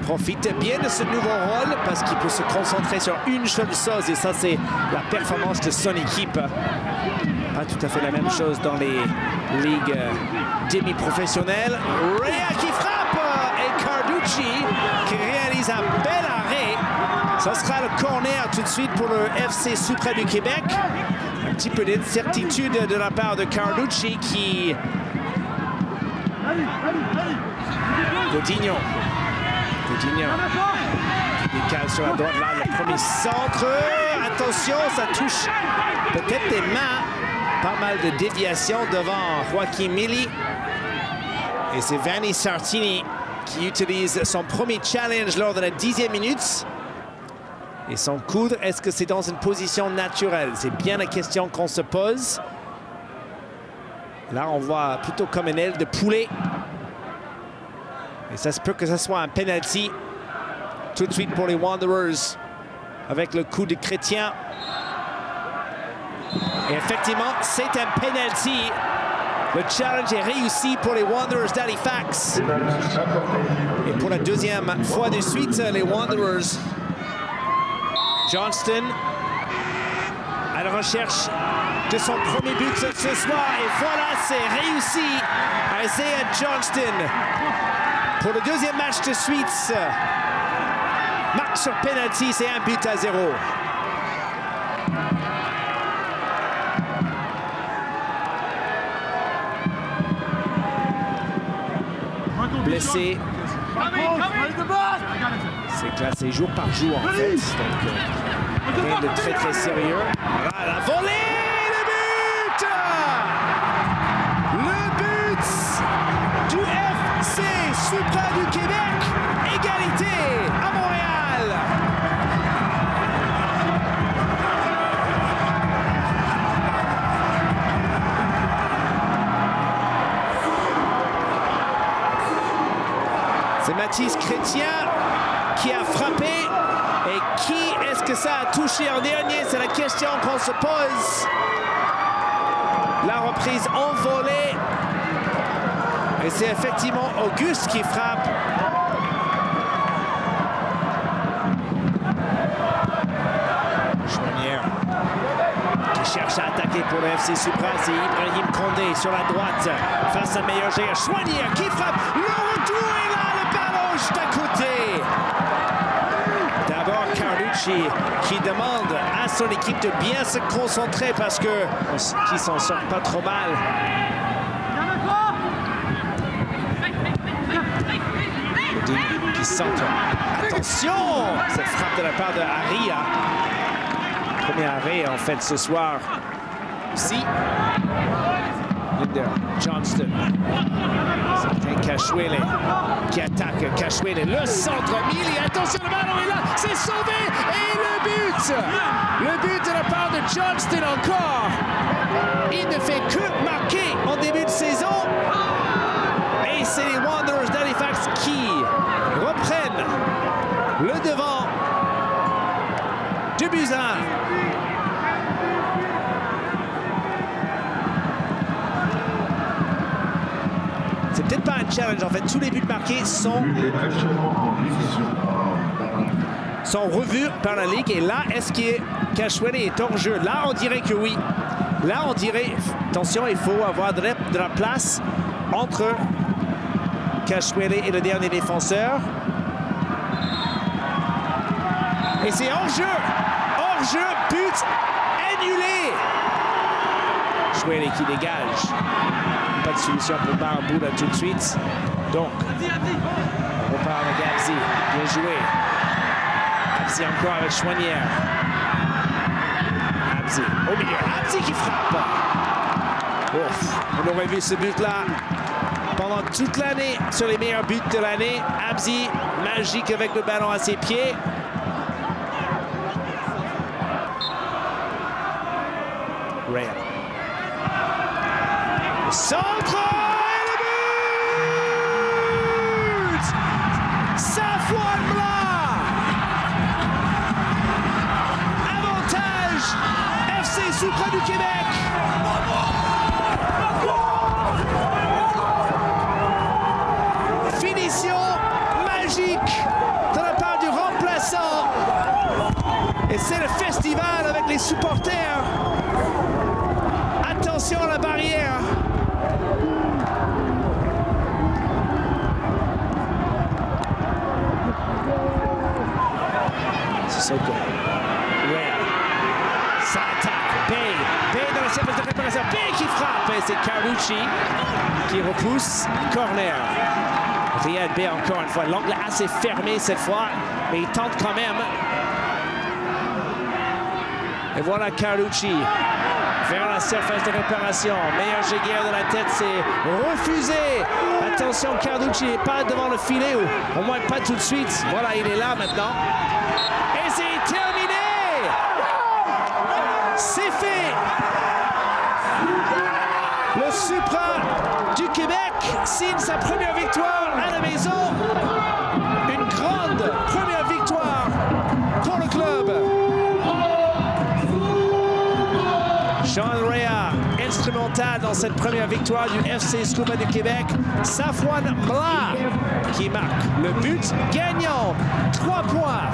profite bien de ce nouveau rôle parce qu'il peut se concentrer sur une seule chose et ça c'est la performance de son équipe. Pas tout à fait la même chose dans les ligues demi-professionnelles. Rea qui frappe et Carducci qui réalise un bel arrêt. Ça sera le corner tout de suite pour le FC Supra du Québec. Un petit peu d'incertitude de la part de Carducci qui... Godinho qui décale sur la droite là, le premier centre. Attention, ça touche peut-être des mains. Pas mal de déviations devant Joaquin Mili. Et c'est Vanni Sartini qui utilise son premier challenge lors de la 10e minute. Et son coude, est-ce que c'est dans une position naturelle? C'est bien la question qu'on se pose. Là, on voit plutôt comme une aile de poulet. Et ça se peut que ce soit un penalty tout de suite pour les Wanderers avec le coup de Chrétien. Et effectivement, c'est un penalty. Le challenge est réussi pour les Wanderers d'Halifax. Et pour la deuxième fois de suite, les Wanderers. Johnston à la recherche de son premier but ce soir. Et voilà, c'est réussi à Isaiah Johnston. Pour le deuxième match de suite, marque sur penalty, c'est 1-0. Blessé. C'est classé jour par jour en fait. Donc rien de très sérieux. Voilà, la volée, le but! Le but du FC Supra du Québec. Égalité à Montréal. C'est Mathis Chrétien qui a frappé. Et qui est-ce que ça a touché en dernier? C'est la question qu'on se pose. La reprise envolée. Et c'est effectivement Auguste qui frappe. Chouanière qui cherche à attaquer pour le FC Supra. C'est Ibrahim Condé sur la droite face à Meilleur Géant. Chouanière qui frappe. Le retour est là. Le ballon juste à côté. D'abord Carducci qui demande à son équipe de bien se concentrer parce que qui s'en sort pas trop mal. Qui centre. Attention! Cette frappe de la part de Aria. Premier arrêt en fait ce soir. Si. Linder, Johnston. C'est Cachuele qui attaque. Cachuele, le centre. Mili, attention, le ballon est là. C'est sauvé. Et le but! Le but de la part de Johnston encore. Il ne fait que marquer en début de saison. Et c'est les Wanderers d'Halifax qui reprennent le devant. 2-1. C'est peut-être pas un challenge en fait. Tous les buts marqués sont revus par la Ligue. Et là, est-ce que Cachuele est hors jeu? Là, on dirait que oui. Là, on dirait, attention, il faut avoir de la place entre Cachuele et le dernier défenseur. Et c'est hors-jeu. Hors-jeu, but annulé. Cachuele qui dégage. Pas de solution pour Barabou là tout de suite. Donc, on repart avec Abzi. Bien joué. Abzi encore avec Chouanière. Abzi au milieu. Abzi qui frappe. Ouf, on aurait vu ce but-là pendant toute l'année sur les meilleurs buts de l'année. Abzi, magique avec le ballon à ses pieds. Rea. Le centre et le but! Safwan Mla! Avantage FC Supra du Québec! Finition magique Et c'est le festival avec les supporters. Attention à la barrière. Sissoko. Ware. Ça attaque. Bay dans la surface de réparation. Bay qui frappe. Et c'est Carducci qui repousse. Corner. Riyad Bay encore une fois. L'angle assez fermé cette fois. Mais il tente quand même. Et voilà Carducci vers la surface de réparation. Meilleur Giguère de la tête, c'est refusé. Attention, Carducci n'est pas devant le filet, ou au moins pas tout de suite. Voilà, il est là maintenant. Et c'est terminé. C'est fait. Le Supra du Québec signe sa première victoire à la maison. Une grande première victoire pour le club. Sean Rea, instrumental dans cette première victoire du FC Scouba du Québec. Safwan Mla qui marque le but gagnant. 3 points.